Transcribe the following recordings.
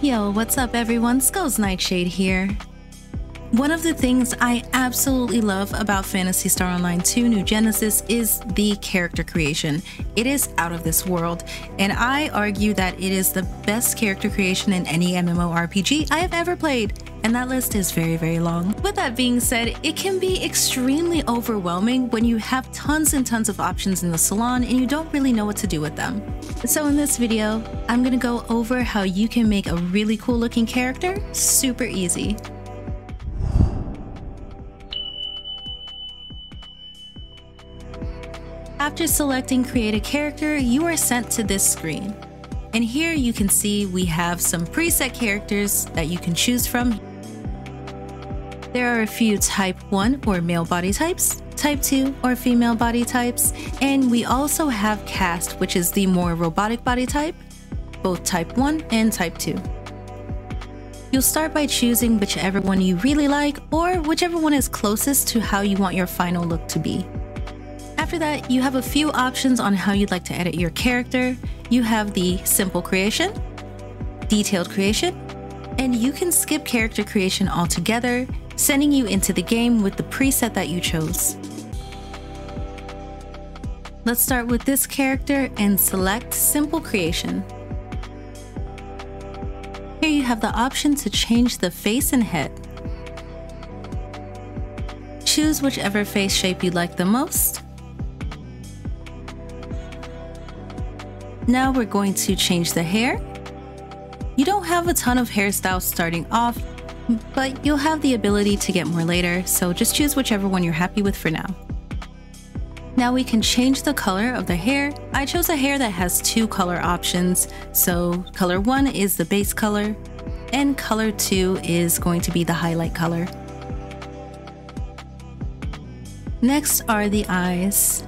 Yo, what's up everyone? Skulls Nightshade here. One of the things I absolutely love about Phantasy Star Online 2 New Genesis is the character creation. It is out of this world, and I argue that it is the best character creation in any MMORPG I have ever played, and that list is very long. With that being said, it can be extremely overwhelming when you have tons and tons of options in the salon and you don't really know what to do with them. So in this video, I'm gonna go over how you can make a really cool looking character super easy. After selecting Create a Character, you are sent to this screen. And here you can see we have some preset characters that you can choose from. There are a few Type 1 or male body types, Type 2 or female body types, and we also have Cast, which is the more robotic body type, both Type 1 and Type 2. You'll start by choosing whichever one you really like or whichever one is closest to how you want your final look to be. After that, you have a few options on how you'd like to edit your character. You have the simple creation, detailed creation, and you can skip character creation altogether, sending you into the game with the preset that you chose. Let's start with this character and select simple creation. Here you have the option to change the face and head. Choose whichever face shape you like the most. Now we're going to change the hair. You don't have a ton of hairstyles starting off, but you'll have the ability to get more later, so just choose whichever one you're happy with for now. Now we can change the color of the hair. I chose a hair that has two color options, so color 1 is the base color, and color 2 is going to be the highlight color. Next are the eyes.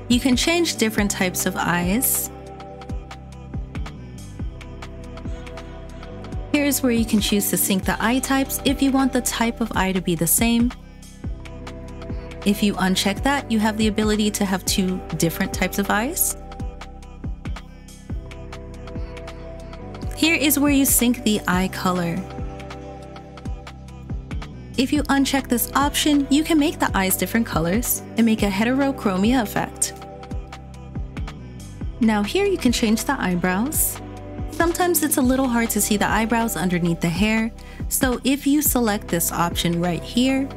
You can change different types of eyes. Here's where you can choose to sync the eye types if you want the type of eye to be the same. If you uncheck that, you have the ability to have two different types of eyes. Here is where you sync the eye color. If you uncheck this option, you can make the eyes different colors and make a heterochromia effect. Now here you can change the eyebrows. Sometimes it's a little hard to see the eyebrows underneath the hair, so if you select this option right here,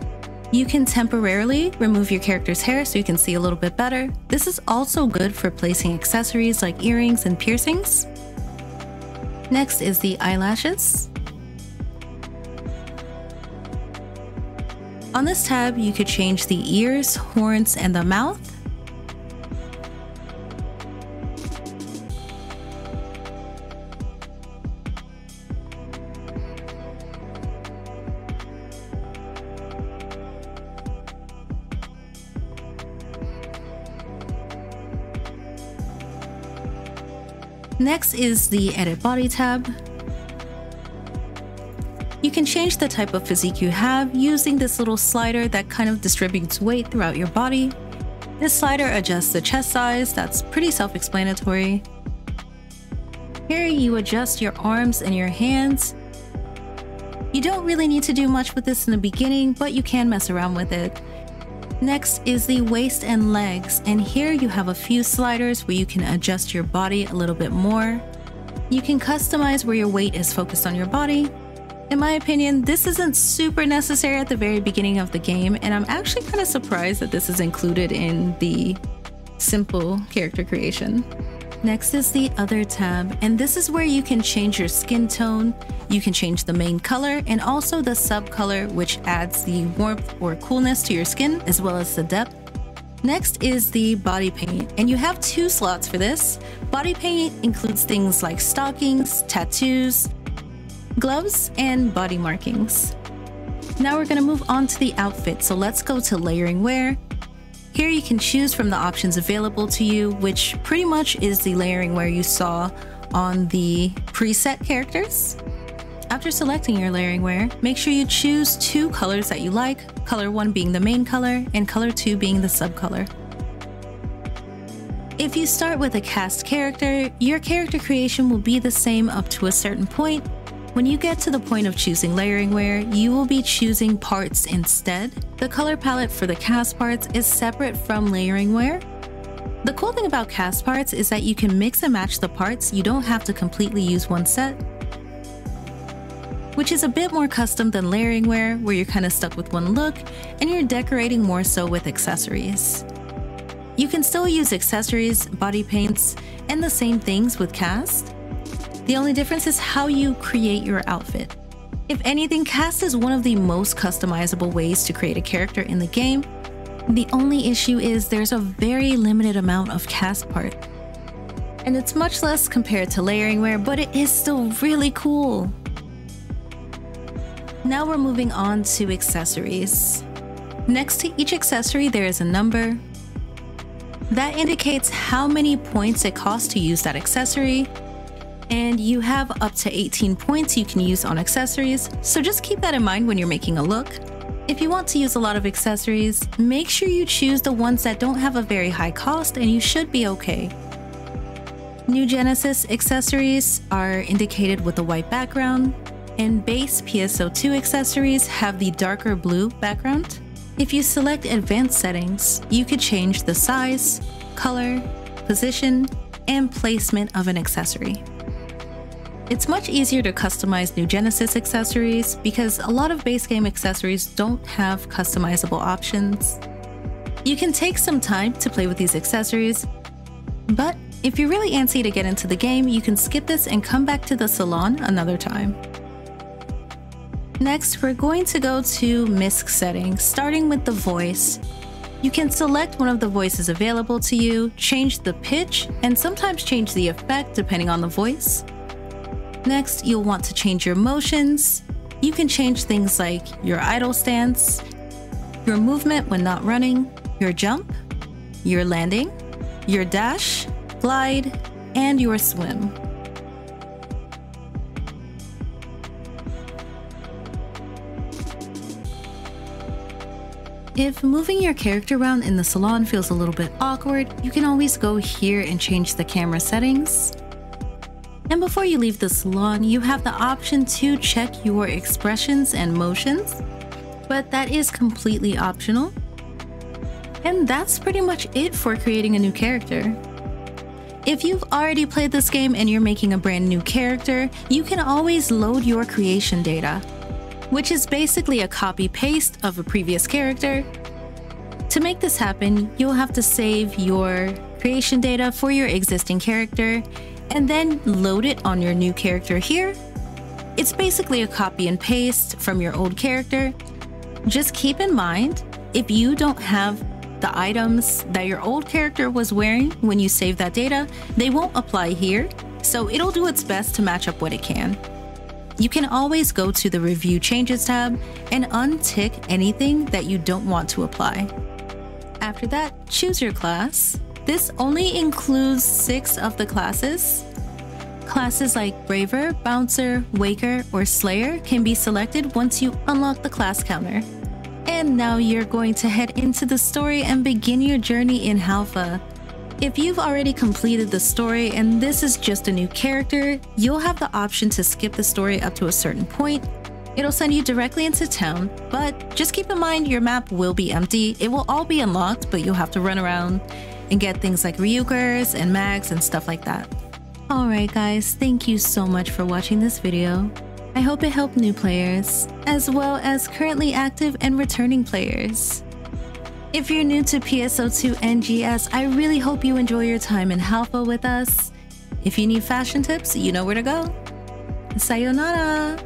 you can temporarily remove your character's hair so you can see a little bit better. This is also good for placing accessories like earrings and piercings. Next is the eyelashes. On this tab, you could change the ears, horns, and the mouth. Next is the Edit Body tab. You can change the type of physique you have using this little slider that kind of distributes weight throughout your body. This slider adjusts the chest size, that's pretty self-explanatory. Here you adjust your arms and your hands. You don't really need to do much with this in the beginning, but you can mess around with it. Next is the waist and legs, and here you have a few sliders where you can adjust your body a little bit more. You can customize where your weight is focused on your body. In my opinion, this isn't super necessary at the very beginning of the game, and I'm actually kind of surprised that this is included in the simple character creation. Next is the Other tab, and this is where you can change your skin tone. You can change the main color and also the sub color, which adds the warmth or coolness to your skin as well as the depth. Next is the body paint, and you have two slots for this. Body paint includes things like stockings, tattoos, gloves, and body markings. Now we're going to move on to the outfit, so let's go to layering wear. Here you can choose from the options available to you, which pretty much is the layering wear you saw on the preset characters. After selecting your layering wear, make sure you choose two colors that you like, color 1 being the main color and color 2 being the sub color. If you start with a cast character, your character creation will be the same up to a certain point, When you get to the point of choosing layering wear, you will be choosing parts instead. The color palette for the cast parts is separate from layering wear. The cool thing about cast parts is that you can mix and match the parts. You don't have to completely use one set, which is a bit more custom than layering wear, where you're kind of stuck with one look and you're decorating more so with accessories. You can still use accessories, body paints, and the same things with cast. The only difference is how you create your outfit. If anything, cast is one of the most customizable ways to create a character in the game. The only issue is there's a very limited amount of cast part. And it's much less compared to layering wear, but it is still really cool. Now we're moving on to accessories. Next to each accessory, there is a number. That indicates how many points it costs to use that accessory. And you have up to 18 points you can use on accessories, so just keep that in mind when you're making a look. If you want to use a lot of accessories, make sure you choose the ones that don't have a very high cost and you should be okay. New Genesis accessories are indicated with a white background, and base PSO2 accessories have the darker blue background. If you select advanced settings, you could change the size, color, position, and placement of an accessory. It's much easier to customize New Genesis accessories because a lot of base game accessories don't have customizable options. You can take some time to play with these accessories, but if you're really antsy to get into the game, you can skip this and come back to the salon another time. Next, we're going to go to MISC settings, starting with the voice. You can select one of the voices available to you, change the pitch, and sometimes change the effect depending on the voice. Next, you'll want to change your motions. You can change things like your idle stance, your movement when not running, your jump, your landing, your dash, glide, and your swim. If moving your character around in the salon feels a little bit awkward, you can always go here and change the camera settings. And before you leave the salon, you have the option to check your expressions and motions, but that is completely optional. And that's pretty much it for creating a new character. If you've already played this game and you're making a brand new character, you can always load your creation data, which is basically a copy-paste of a previous character. To make this happen, you'll have to save your creation data for your existing character and then load it on your new character here. It's basically a copy and paste from your old character. Just keep in mind, if you don't have the items that your old character was wearing when you save that data, they won't apply here, so it'll do its best to match up what it can. You can always go to the Review Changes tab and untick anything that you don't want to apply. After that, choose your class. This only includes 6 of the classes. Classes like Braver, Bouncer, Waker, or Slayer can be selected once you unlock the class counter. And now you're going to head into the story and begin your journey in Halpha. If you've already completed the story and this is just a new character, you'll have the option to skip the story up to a certain point. It'll send you directly into town, but just keep in mind your map will be empty. It will all be unlocked, but you'll have to run around and get things like Ryukers and mags and stuff like that. Alright guys, thank you so much for watching this video. I hope it helped new players, as well as currently active and returning players. If you're new to PSO2 NGS, I really hope you enjoy your time in Halpha with us. If you need fashion tips, you know where to go. Sayonara!